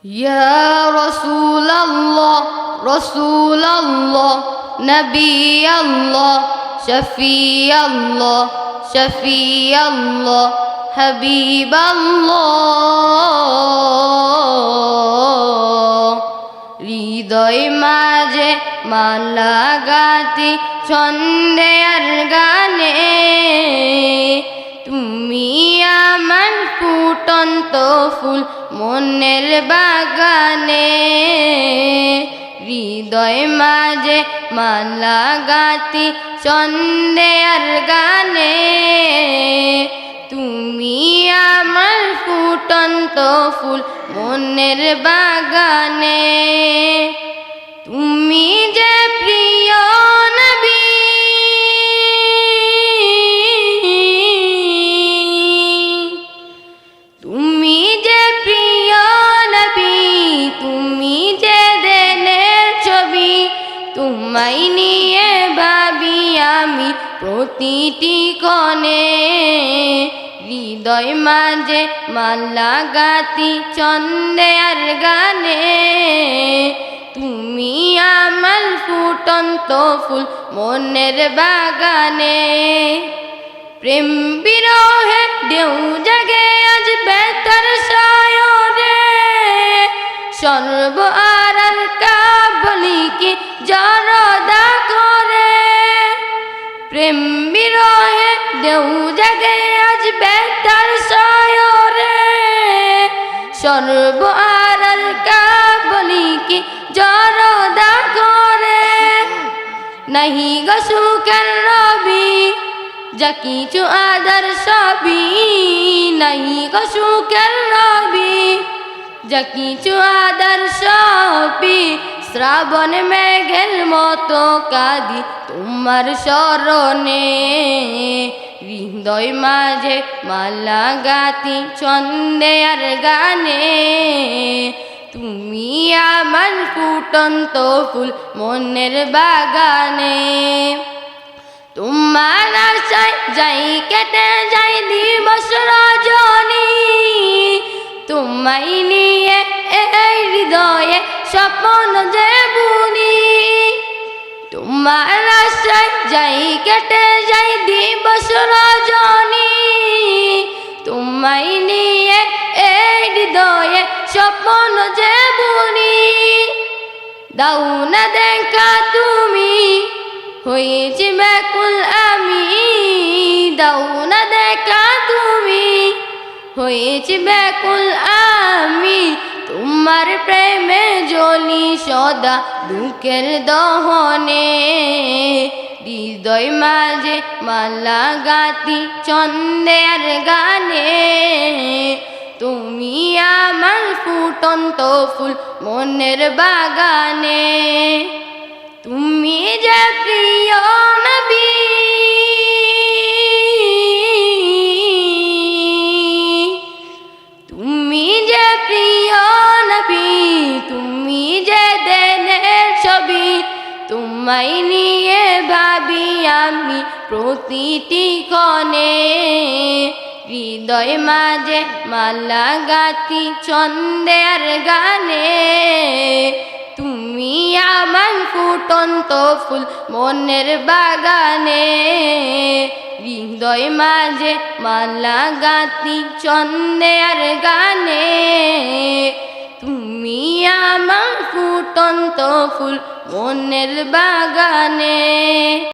Ya Rasulullah, Rasulullah, Nabi Allah, Shafi Allah, Shafi Allah, Habib Allah. হৃদয় মাঝে মালা গাতি ছন্দে আর গানে, তুমি আমার ফুটন্ত ফুল মনের বাগানে। হৃদয় মাঝে মালা গাতি ছন্দে আর গানে, তুমি আমার ফুটন্ত ফুল মনের বাগানে। তুমি যে প্রিয় নবী, তুমি যে প্রিয় নবী, তুমি যে দেনের ছবি, তোমায় নিয়ে ভাবি আমি প্রতিটি ক্ষণে। হৃদয় মাঝে মালা গাতি ছন্দে আর গানে, তুমি আমার ফুটন্ত ফুল মনের বাগানে। প্রেম বিরহে ঢেউ জাগে আজ বেতার সায়রে, সর্ব আড়াল কাবলি কি জরদা করে। প্রেম বিরহে ঢেউ জাগে আজ বেতার সায়রে, সর্ব আড়াল কাবলি কি জরদা করে। নাহি গো সুখের রবি যা কিছু আদর সবই, নাহি গো সুখের রবি যা কিছু আদর সবই। শ্রাবণ মেঘের মতো কাঁদি তোমার স্মরণে, হৃদয় মাঝে মালা গাতি ছন্দে আর গানে, তুমি আমার ফুটন্ত ফুল মনের বাগানে। তোমার আশায় যাই কেটে যাই দিবস রজনী, তোমায় নিয়ে এই হৃদয়ে স্বপ্ন যে বুনি। তোমার আশায় যাই কেটে যাই দিবস রজনী, তোমায় নিয়ে এই হৃদয়ে স্বপ্ন যে বুনি। দাও না দেখা তুমি হয়েছি ব্যাকুল আমি, দাও না দেখা তুমি হয়েছি ব্যাকুল আমি। তোমার প্রেমে জ্বলি সদা দুঃখের দহনে, হৃদয় মাঝে মালা গাতি ছন্দে আর গানে, তুমি আমার ফুটন্ত ফুল মনের বাগানে। তুমি যে প্রিয় নবী, তুমি যে প্রিয় নবী, তুমি যে দেনের ছবি, তোমায় নিয়ে ভাবি আমি প্রতিটি ক্ষণে। হৃদয় মাঝে মালা গাতি ছন্দে আর গানে, তুমি আমার ফুটন্ত ফুল মনের বাগানে। হৃদয় মাঝে মালা গাতি ছন্দে আর গানে, তুমি আমার ফুটন্ত ফুল মনের বাগানে।